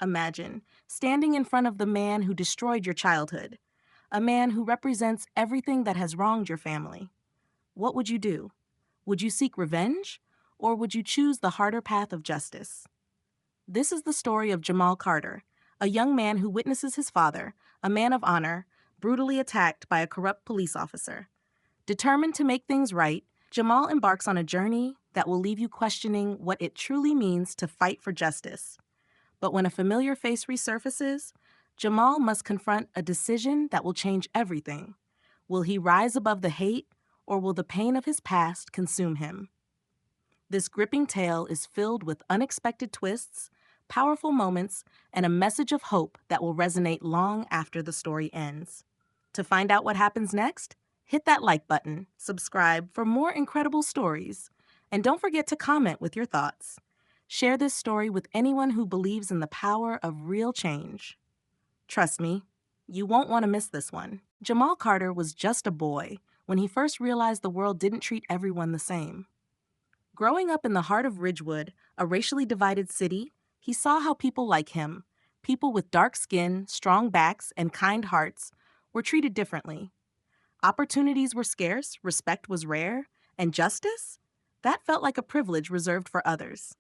Imagine standing in front of the man who destroyed your childhood, a man who represents everything that has wronged your family. What would you do? Would you seek revenge, or would you choose the harder path of justice? This is the story of Jamal Carter, a young man who witnesses his father, a man of honor, brutally attacked by a corrupt police officer. Determined to make things right, Jamal embarks on a journey that will leave you questioning what it truly means to fight for justice. But when a familiar face resurfaces, Jamal must confront a decision that will change everything. Will he rise above the hate, or will the pain of his past consume him? This gripping tale is filled with unexpected twists, powerful moments, and a message of hope that will resonate long after the story ends. To find out what happens next, hit that like button, subscribe for more incredible stories, and don't forget to comment with your thoughts. Share this story with anyone who believes in the power of real change. Trust me, you won't want to miss this one. Jamal Carter was just a boy when he first realized the world didn't treat everyone the same. Growing up in the heart of Ridgewood, a racially divided city, he saw how people like him, people with dark skin, strong backs, and kind hearts, were treated differently. Opportunities were scarce, respect was rare, and justice? That felt like a privilege reserved for others.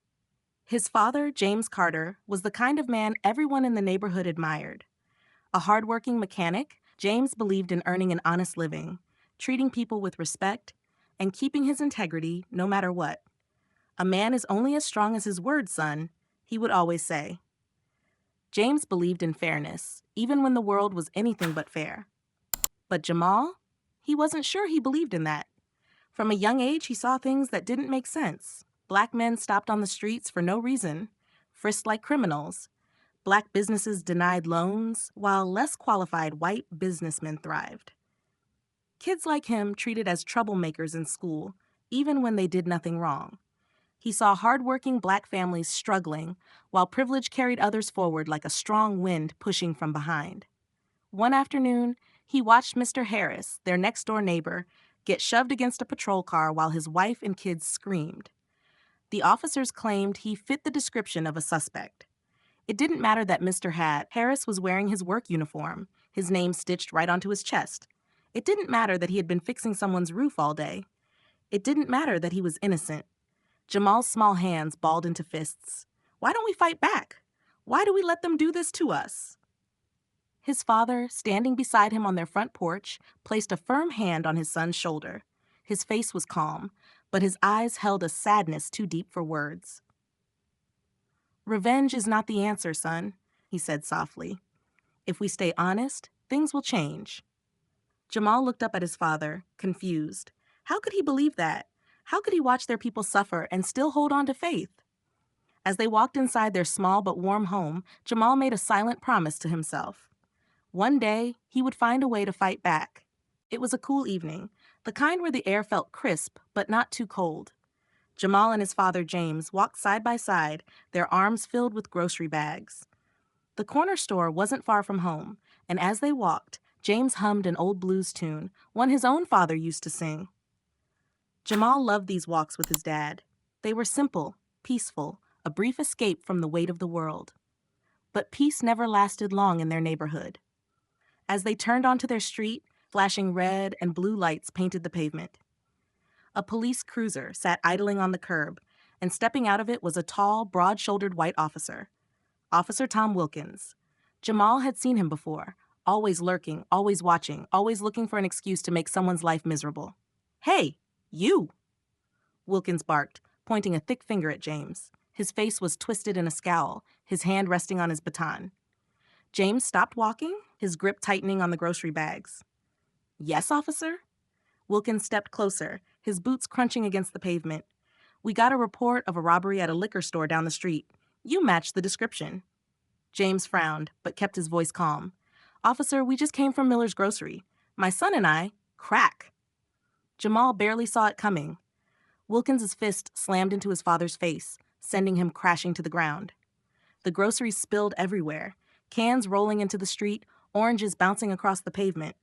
His father, James Carter, was the kind of man everyone in the neighborhood admired. A hardworking mechanic, James believed in earning an honest living, treating people with respect, and keeping his integrity no matter what. "A man is only as strong as his word, son," he would always say. James believed in fairness, even when the world was anything but fair. But Jamal? He wasn't sure he believed in that. From a young age, he saw things that didn't make sense. Black men stopped on the streets for no reason, frisked like criminals. Black businesses denied loans, while less qualified white businessmen thrived. Kids like him treated as troublemakers in school, even when they did nothing wrong. He saw hardworking black families struggling, while privilege carried others forward like a strong wind pushing from behind. One afternoon, he watched Mr. Harris, their next-door neighbor, get shoved against a patrol car while his wife and kids screamed. The officers claimed he fit the description of a suspect. It didn't matter that Harris was wearing his work uniform, his name stitched right onto his chest. It didn't matter that he had been fixing someone's roof all day. It didn't matter that he was innocent. Jamal's small hands balled into fists. Why don't we fight back? Why do we let them do this to us? His father, standing beside him on their front porch, placed a firm hand on his son's shoulder. His face was calm, but his eyes held a sadness too deep for words. "Revenge is not the answer, son," he said softly. "If we stay honest, things will change." Jamal looked up at his father, confused. How could he believe that? How could he watch their people suffer and still hold on to faith? As they walked inside their small but warm home, Jamal made a silent promise to himself. One day, he would find a way to fight back. It was a cool evening, the kind where the air felt crisp but not too cold. Jamal and his father, James, walked side by side, their arms filled with grocery bags. The corner store wasn't far from home, and as they walked, James hummed an old blues tune, one his own father used to sing. Jamal loved these walks with his dad. They were simple, peaceful, a brief escape from the weight of the world. But peace never lasted long in their neighborhood. As they turned onto their street, flashing red and blue lights painted the pavement. A police cruiser sat idling on the curb, and stepping out of it was a tall, broad-shouldered white officer. Officer Tom Wilkins. Jamal had seen him before, always lurking, always watching, always looking for an excuse to make someone's life miserable. "Hey, you!" Wilkins barked, pointing a thick finger at James. His face was twisted in a scowl, his hand resting on his baton. James stopped walking, his grip tightening on the grocery bags. "Yes, officer?" Wilkins stepped closer, his boots crunching against the pavement. "We got a report of a robbery at a liquor store down the street. You matched the description." James frowned, but kept his voice calm. "Officer, we just came from Miller's Grocery. My son and I..." Crack! Jamal barely saw it coming. Wilkins's fist slammed into his father's face, sending him crashing to the ground. The groceries spilled everywhere, cans rolling into the street, oranges bouncing across the pavement.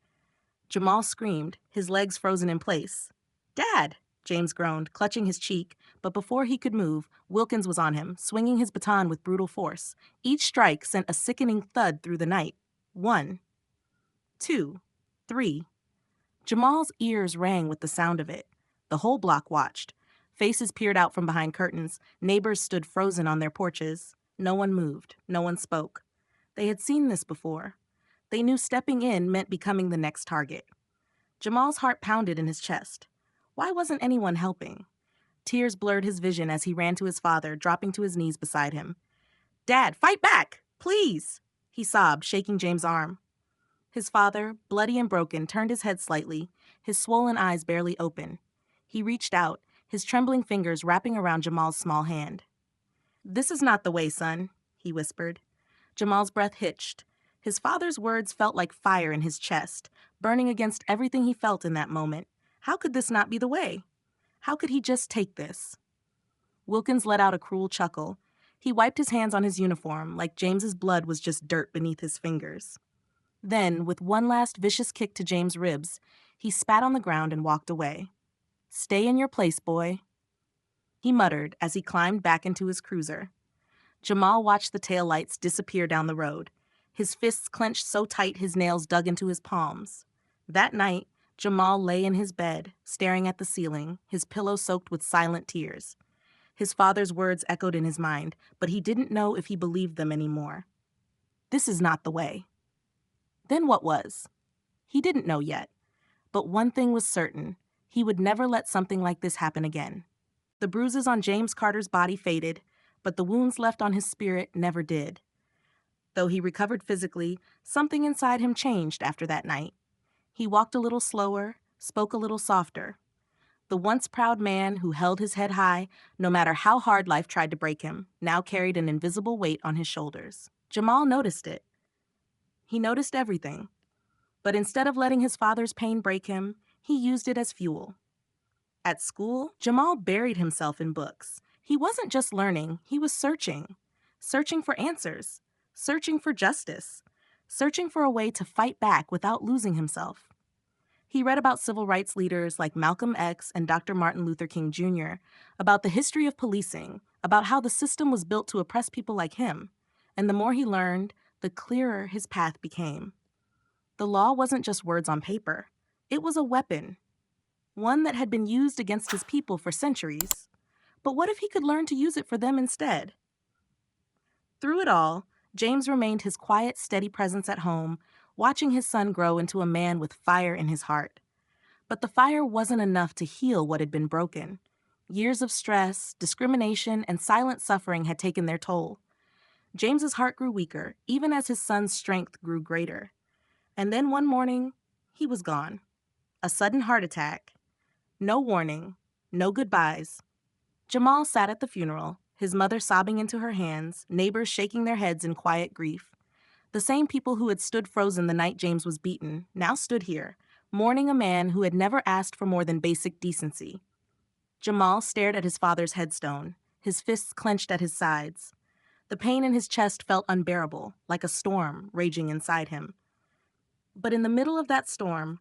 Jamal screamed, his legs frozen in place. "Dad!" James groaned, clutching his cheek, but before he could move, Wilkins was on him, swinging his baton with brutal force. Each strike sent a sickening thud through the night. 1, 2, 3. Jamal's ears rang with the sound of it. The whole block watched. Faces peered out from behind curtains. Neighbors stood frozen on their porches. No one moved. No one spoke. They had seen this before. They knew stepping in meant becoming the next target. Jamal's heart pounded in his chest. Why wasn't anyone helping? Tears blurred his vision as he ran to his father, dropping to his knees beside him. "Dad, fight back! Please!" he sobbed, shaking James' arm. His father, bloody and broken, turned his head slightly, his swollen eyes barely open. He reached out, his trembling fingers wrapping around Jamal's small hand. "This is not the way, son," he whispered. Jamal's breath hitched. His father's words felt like fire in his chest, burning against everything he felt in that moment. How could this not be the way? How could he just take this? Wilkins let out a cruel chuckle. He wiped his hands on his uniform, like James's blood was just dirt beneath his fingers. Then, with one last vicious kick to James' ribs, he spat on the ground and walked away. "Stay in your place, boy," he muttered as he climbed back into his cruiser. Jamal watched the taillights disappear down the road. His fists clenched so tight his nails dug into his palms. That night, Jamal lay in his bed, staring at the ceiling, his pillow soaked with silent tears. His father's words echoed in his mind, but he didn't know if he believed them anymore. This is not the way. Then what was? He didn't know yet. But one thing was certain. He would never let something like this happen again. The bruises on James Carter's body faded, but the wounds left on his spirit never did. Though he recovered physically, something inside him changed after that night. He walked a little slower, spoke a little softer. The once proud man who held his head high, no matter how hard life tried to break him, now carried an invisible weight on his shoulders. Jamal noticed it. He noticed everything. But instead of letting his father's pain break him, he used it as fuel. At school, Jamal buried himself in books. He wasn't just learning, he was searching. Searching for answers. Searching for justice. Searching for a way to fight back without losing himself. He read about civil rights leaders like Malcolm X and Dr. Martin Luther King Jr., about the history of policing, about how the system was built to oppress people like him. And the more he learned, the clearer his path became. The law wasn't just words on paper. It was a weapon, one that had been used against his people for centuries. But what if he could learn to use it for them instead? Through it all, James remained his quiet, steady presence at home, watching his son grow into a man with fire in his heart. But the fire wasn't enough to heal what had been broken. Years of stress, discrimination, and silent suffering had taken their toll. James's heart grew weaker, even as his son's strength grew greater. And then one morning, he was gone. A sudden heart attack. No warning, no goodbyes. Jamal sat at the funeral, his mother sobbing into her hands, neighbors shaking their heads in quiet grief. The same people who had stood frozen the night James was beaten now stood here, mourning a man who had never asked for more than basic decency. Jamal stared at his father's headstone, his fists clenched at his sides. The pain in his chest felt unbearable, like a storm raging inside him. But in the middle of that storm,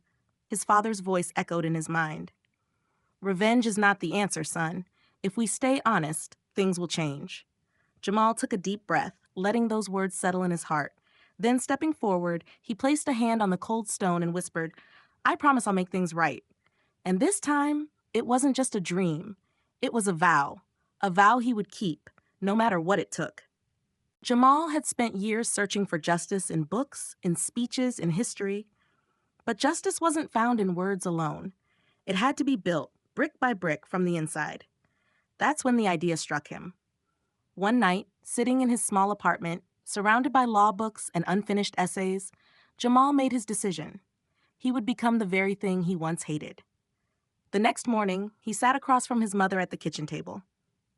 his father's voice echoed in his mind. "Revenge is not the answer, son. If we stay honest, things will change." Jamal took a deep breath, letting those words settle in his heart. Then, stepping forward, he placed a hand on the cold stone and whispered, "I promise I'll make things right." And this time, it wasn't just a dream. It was a vow he would keep, no matter what it took. Jamal had spent years searching for justice in books, in speeches, in history. But justice wasn't found in words alone. It had to be built, brick by brick, from the inside. That's when the idea struck him. One night, sitting in his small apartment, surrounded by law books and unfinished essays, Jamal made his decision. He would become the very thing he once hated. The next morning, he sat across from his mother at the kitchen table.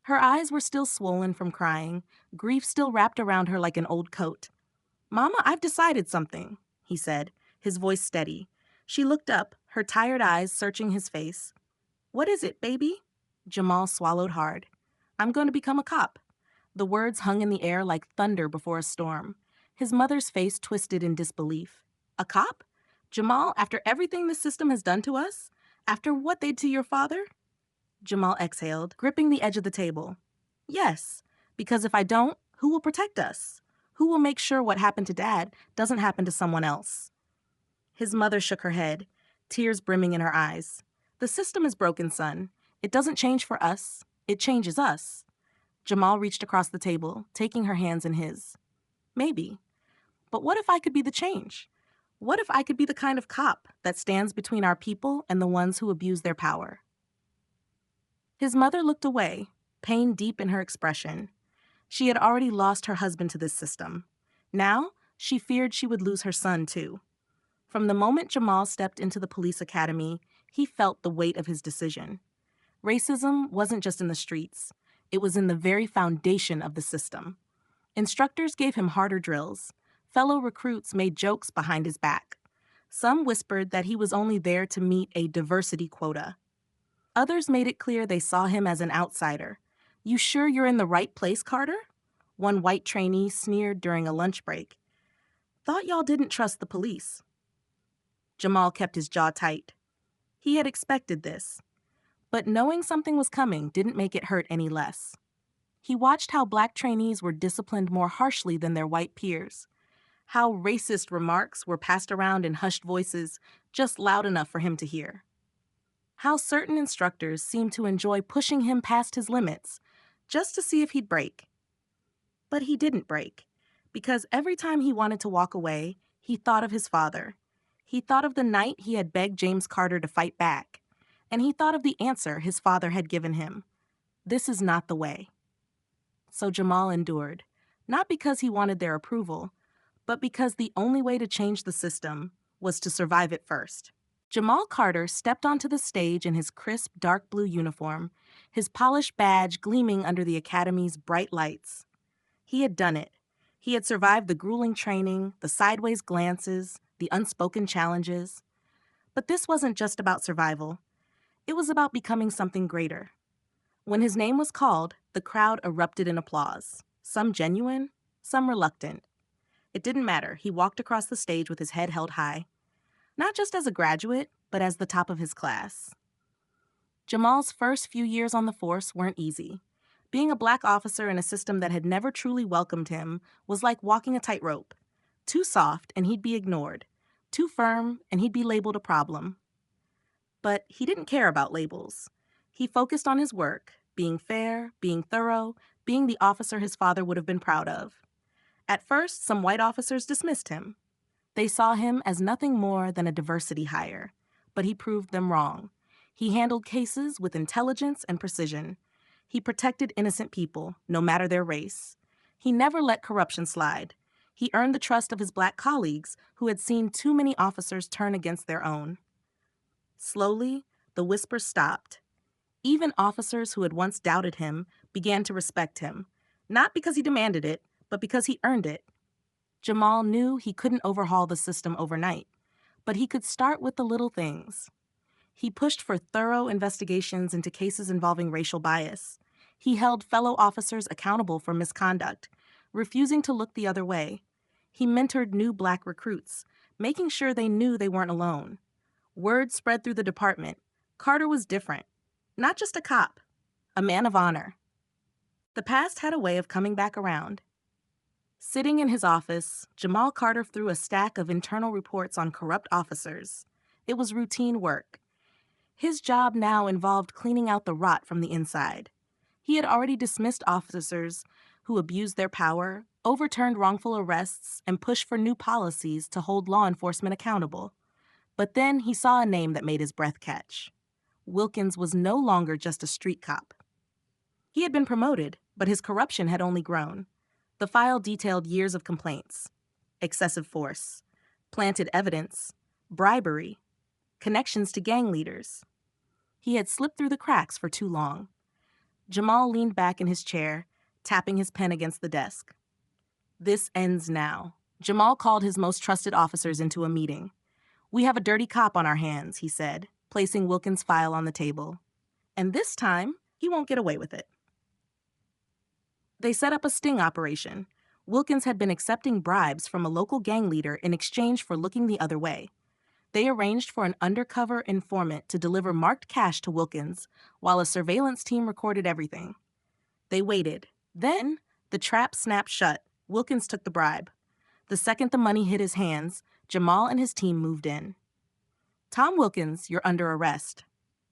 Her eyes were still swollen from crying, grief still wrapped around her like an old coat. "Mama, I've decided something," he said, his voice steady. She looked up, her tired eyes searching his face. "What is it, baby?" Jamal swallowed hard. "I'm going to become a cop." The words hung in the air like thunder before a storm. His mother's face twisted in disbelief. "A cop? Jamal, after everything the system has done to us? After what they did to your father?" Jamal exhaled, gripping the edge of the table. Yes, because if I don't, who will protect us? Who will make sure what happened to Dad doesn't happen to someone else? His mother shook her head, tears brimming in her eyes. The system is broken, son. It doesn't change for us. It changes us. Jamal reached across the table, taking her hands in his. Maybe. But what if I could be the change? What if I could be the kind of cop that stands between our people and the ones who abuse their power? His mother looked away, pain deep in her expression. She had already lost her husband to this system. Now, she feared she would lose her son, too. From the moment Jamal stepped into the police academy, he felt the weight of his decision. Racism wasn't just in the streets. It was in the very foundation of the system. Instructors gave him harder drills. Fellow recruits made jokes behind his back. Some whispered that he was only there to meet a diversity quota. Others made it clear they saw him as an outsider. "You sure you're in the right place, Carter?" One white trainee sneered during a lunch break. "Thought y'all didn't trust the police." Jamal kept his jaw tight. He had expected this. But knowing something was coming didn't make it hurt any less. He watched how black trainees were disciplined more harshly than their white peers, how racist remarks were passed around in hushed voices just loud enough for him to hear, how certain instructors seemed to enjoy pushing him past his limits just to see if he'd break. But he didn't break, because every time he wanted to walk away, he thought of his father. He thought of the night he had begged James Carter to fight back, and he thought of the answer his father had given him. This is not the way. So Jamal endured, not because he wanted their approval, but because the only way to change the system was to survive it first. Jamal Carter stepped onto the stage in his crisp dark blue uniform, his polished badge gleaming under the academy's bright lights. He had done it. He had survived the grueling training, the sideways glances, the unspoken challenges. But this wasn't just about survival. It was about becoming something greater. When his name was called, the crowd erupted in applause, some genuine, some reluctant. It didn't matter. He walked across the stage with his head held high, not just as a graduate, but as the top of his class. Jamal's first few years on the force weren't easy. Being a black officer in a system that had never truly welcomed him was like walking a tightrope. Too soft, and he'd be ignored. Too firm, and he'd be labeled a problem. But he didn't care about labels. He focused on his work, being fair, being thorough, being the officer his father would have been proud of. At first, some white officers dismissed him. They saw him as nothing more than a diversity hire, but he proved them wrong. He handled cases with intelligence and precision. He protected innocent people, no matter their race. He never let corruption slide. He earned the trust of his black colleagues who had seen too many officers turn against their own. Slowly, the whispers stopped. Even officers who had once doubted him began to respect him, not because he demanded it, but because he earned it. Jamal knew he couldn't overhaul the system overnight, but he could start with the little things. He pushed for thorough investigations into cases involving racial bias. He held fellow officers accountable for misconduct, refusing to look the other way. He mentored new black recruits, making sure they knew they weren't alone. Word spread through the department. Carter was different. Not just a cop, a man of honor. The past had a way of coming back around. Sitting in his office, Jamal Carter threw a stack of internal reports on corrupt officers. It was routine work. His job now involved cleaning out the rot from the inside. He had already dismissed officers who abused their power, overturned wrongful arrests, and pushed for new policies to hold law enforcement accountable. But then he saw a name that made his breath catch. Wilkins was no longer just a street cop. He had been promoted, but his corruption had only grown. The file detailed years of complaints, excessive force, planted evidence, bribery, connections to gang leaders. He had slipped through the cracks for too long. Jamal leaned back in his chair, tapping his pen against the desk. This ends now. Jamal called his most trusted officers into a meeting. "We have a dirty cop on our hands," he said, placing Wilkins' file on the table. "And this time, he won't get away with it." They set up a sting operation. Wilkins had been accepting bribes from a local gang leader in exchange for looking the other way. They arranged for an undercover informant to deliver marked cash to Wilkins while a surveillance team recorded everything. They waited. Then, the trap snapped shut. Wilkins took the bribe. The second the money hit his hands, Jamal and his team moved in. "Tom Wilkins, you're under arrest."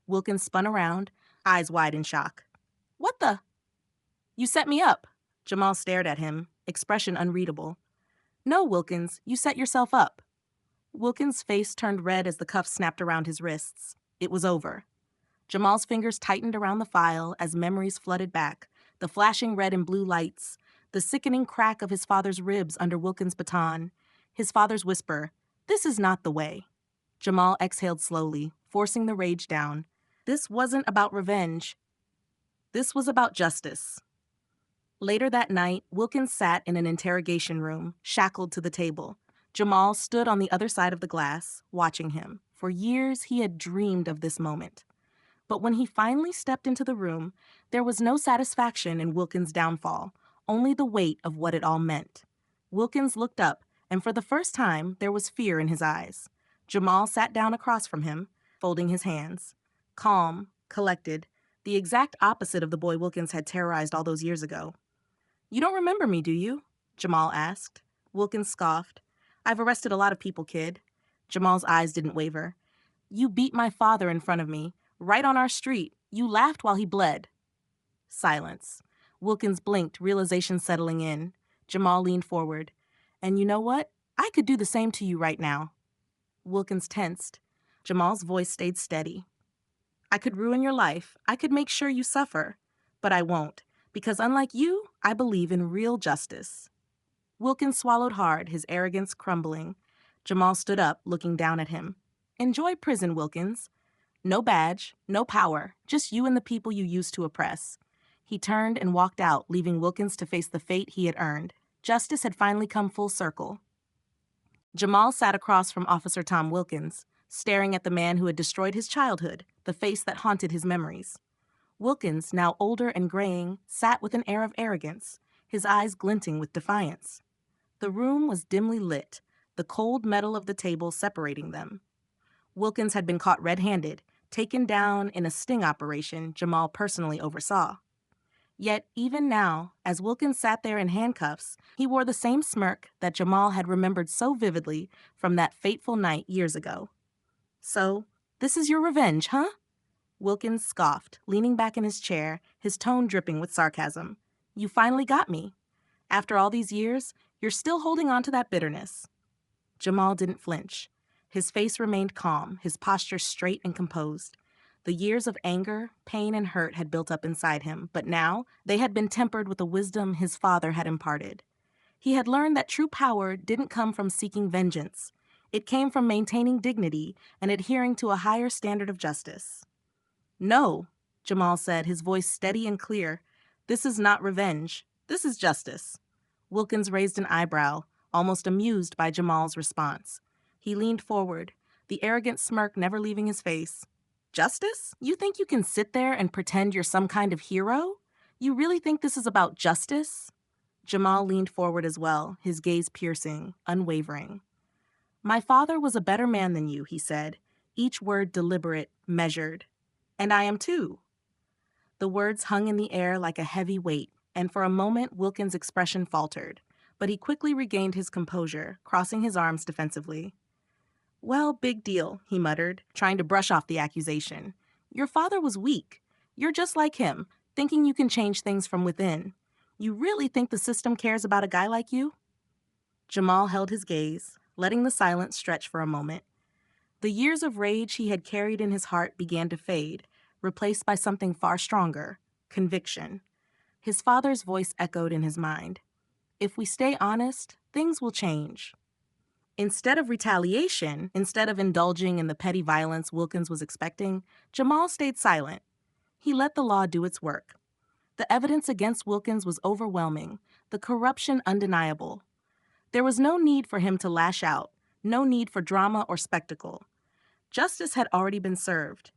Wilkins spun around, eyes wide in shock. "What the?" "You set me up." Jamal stared at him, expression unreadable. "No, Wilkins, you set yourself up." Wilkins' face turned red as the cuffs snapped around his wrists. It was over. Jamal's fingers tightened around the file as memories flooded back, the flashing red and blue lights, the sickening crack of his father's ribs under Wilkins' baton, his father's whisper, "This is not the way." Jamal exhaled slowly, forcing the rage down. This wasn't about revenge. This was about justice. Later that night, Wilkins sat in an interrogation room, shackled to the table. Jamal stood on the other side of the glass, watching him. For years, he had dreamed of this moment. But when he finally stepped into the room, there was no satisfaction in Wilkins' downfall, only the weight of what it all meant. Wilkins looked up, and for the first time, there was fear in his eyes. Jamal sat down across from him, folding his hands. Calm, collected, the exact opposite of the boy Wilkins had terrorized all those years ago. "You don't remember me, do you?" Jamal asked. Wilkins scoffed. "I've arrested a lot of people, kid." Jamal's eyes didn't waver. "You beat my father in front of me, right on our street. You laughed while he bled." Silence. Wilkins blinked, realization settling in. Jamal leaned forward. "And you know what? I could do the same to you right now." Wilkins tensed. Jamal's voice stayed steady. "I could ruin your life. I could make sure you suffer. But I won't, because unlike you, I believe in real justice." Wilkins swallowed hard, his arrogance crumbling. Jamal stood up, looking down at him. "Enjoy prison, Wilkins. No badge, no power, just you and the people you used to oppress." He turned and walked out, leaving Wilkins to face the fate he had earned. Justice had finally come full circle. Jamal sat across from Officer Tom Wilkins, staring at the man who had destroyed his childhood, the face that haunted his memories. Wilkins, now older and graying, sat with an air of arrogance, his eyes glinting with defiance. The room was dimly lit, the cold metal of the table separating them. Wilkins had been caught red-handed, taken down in a sting operation Jamal personally oversaw. Yet, even now, as Wilkins sat there in handcuffs, he wore the same smirk that Jamal had remembered so vividly from that fateful night years ago. "So, this is your revenge, huh?" Wilkins scoffed, leaning back in his chair, his tone dripping with sarcasm. "You finally got me. After all these years, you're still holding on to that bitterness." Jamal didn't flinch. His face remained calm, his posture straight and composed. The years of anger, pain, and hurt had built up inside him, but now they had been tempered with the wisdom his father had imparted. He had learned that true power didn't come from seeking vengeance. It came from maintaining dignity and adhering to a higher standard of justice. "No," Jamal said, his voice steady and clear. "This is not revenge. This is justice." Wilkins raised an eyebrow, almost amused by Jamal's response. He leaned forward, the arrogant smirk never leaving his face. "Justice? You think you can sit there and pretend you're some kind of hero? You really think this is about justice?" Jamal leaned forward as well, his gaze piercing, unwavering. "My father was a better man than you," he said, each word deliberate, measured. "And I am too." The words hung in the air like a heavy weight, and for a moment Wilkins' expression faltered, but he quickly regained his composure, crossing his arms defensively. "Well, big deal," he muttered, trying to brush off the accusation. "Your father was weak. You're just like him, thinking you can change things from within. You really think the system cares about a guy like you?" Jamal held his gaze, letting the silence stretch for a moment. The years of rage he had carried in his heart began to fade, replaced by something far stronger, conviction. His father's voice echoed in his mind. "If we stay honest, things will change." Instead of retaliation, instead of indulging in the petty violence Wilkins was expecting, Jamal stayed silent. He let the law do its work. The evidence against Wilkins was overwhelming, the corruption undeniable. There was no need for him to lash out, no need for drama or spectacle. Justice had already been served.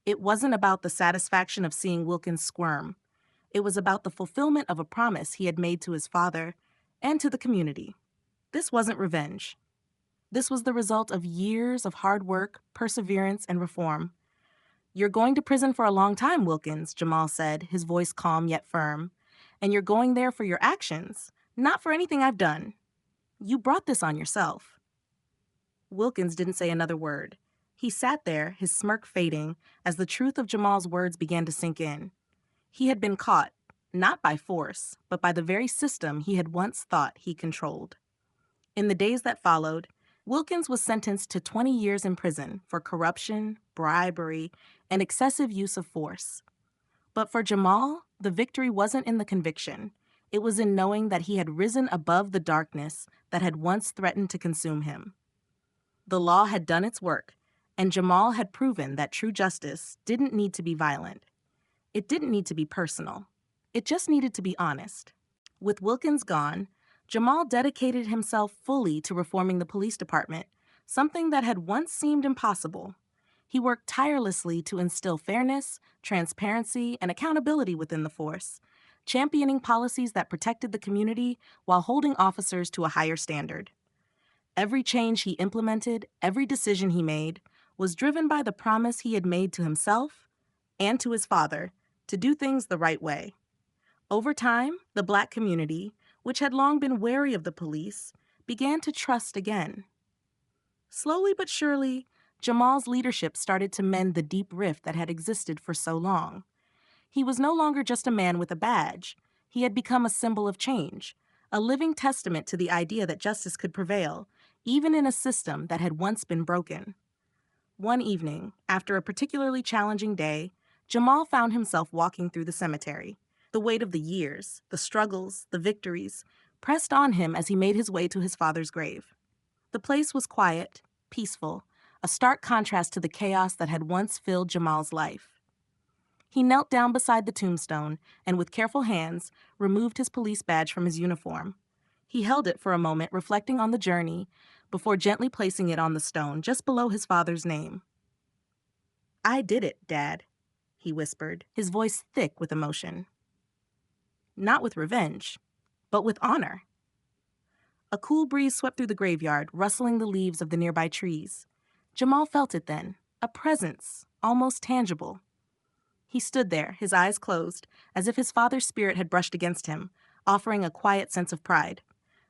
It wasn't about the satisfaction of seeing Wilkins squirm. It was about the fulfillment of a promise he had made to his father and to the community. This wasn't revenge. This was the result of years of hard work, perseverance, and reform. "You're going to prison for a long time, Wilkins," Jamal said, his voice calm yet firm. "And you're going there for your actions, not for anything I've done. You brought this on yourself." Wilkins didn't say another word. He sat there, his smirk fading, as the truth of Jamal's words began to sink in. He had been caught, not by force, but by the very system he had once thought he controlled. In the days that followed, Wilkins was sentenced to 20 years in prison for corruption, bribery, and excessive use of force. But for Jamal, the victory wasn't in the conviction. It was in knowing that he had risen above the darkness that had once threatened to consume him. The law had done its work, and Jamal had proven that true justice didn't need to be violent. It didn't need to be personal. It just needed to be honest. With Wilkins gone, Jamal dedicated himself fully to reforming the police department, something that had once seemed impossible. He worked tirelessly to instill fairness, transparency, and accountability within the force, championing policies that protected the community while holding officers to a higher standard. Every change he implemented, every decision he made, was driven by the promise he had made to himself and to his father to do things the right way. Over time, the Black community, which had long been wary of the police, began to trust again. Slowly but surely, Jamal's leadership started to mend the deep rift that had existed for so long. He was no longer just a man with a badge. He had become a symbol of change, a living testament to the idea that justice could prevail, even in a system that had once been broken. One evening, after a particularly challenging day, Jamal found himself walking through the cemetery. The weight of the years, the struggles, the victories, pressed on him as he made his way to his father's grave. The place was quiet, peaceful, a stark contrast to the chaos that had once filled Jamal's life. He knelt down beside the tombstone and, with careful hands, removed his police badge from his uniform. He held it for a moment, reflecting on the journey, before gently placing it on the stone just below his father's name. "I did it, Dad," he whispered, his voice thick with emotion. "Not with revenge, but with honor." A cool breeze swept through the graveyard, rustling the leaves of the nearby trees. Jamal felt it then, a presence, almost tangible. He stood there, his eyes closed, as if his father's spirit had brushed against him, offering a quiet sense of pride.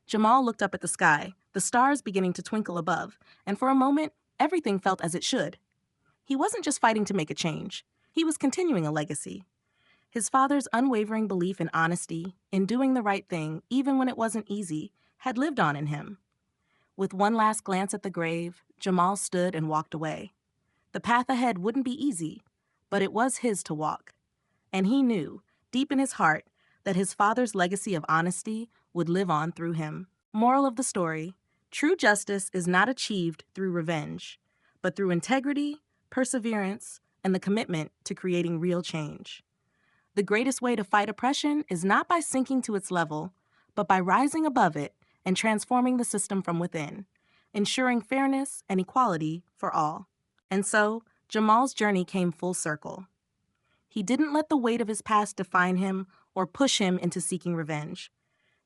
Jamal looked up at the sky, the stars beginning to twinkle above, and for a moment, everything felt as it should. He wasn't just fighting to make a change. He was continuing a legacy. His father's unwavering belief in honesty, in doing the right thing, even when it wasn't easy, had lived on in him. With one last glance at the grave, Jamal stood and walked away. The path ahead wouldn't be easy, but it was his to walk. And he knew, deep in his heart, that his father's legacy of honesty would live on through him. Moral of the story: true justice is not achieved through revenge, but through integrity, perseverance, and the commitment to creating real change. The greatest way to fight oppression is not by sinking to its level, but by rising above it and transforming the system from within, ensuring fairness and equality for all. And so, Jamal's journey came full circle. He didn't let the weight of his past define him or push him into seeking revenge.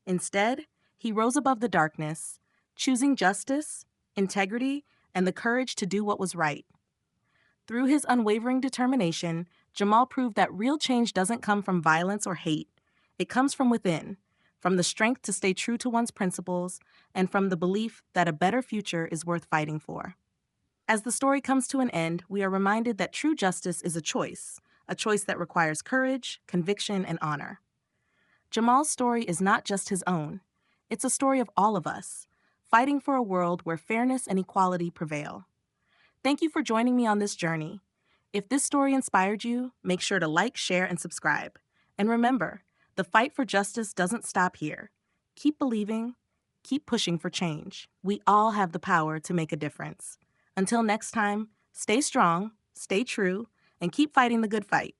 Instead, he rose above the darkness, choosing justice, integrity, and the courage to do what was right. Through his unwavering determination, Jamal proved that real change doesn't come from violence or hate. It comes from within, from the strength to stay true to one's principles, and from the belief that a better future is worth fighting for. As the story comes to an end, we are reminded that true justice is a choice that requires courage, conviction, and honor. Jamal's story is not just his own. It's a story of all of us, fighting for a world where fairness and equality prevail. Thank you for joining me on this journey. If this story inspired you, make sure to like, share, and subscribe. And remember, the fight for justice doesn't stop here. Keep believing, keep pushing for change. We all have the power to make a difference. Until next time, stay strong, stay true, and keep fighting the good fight.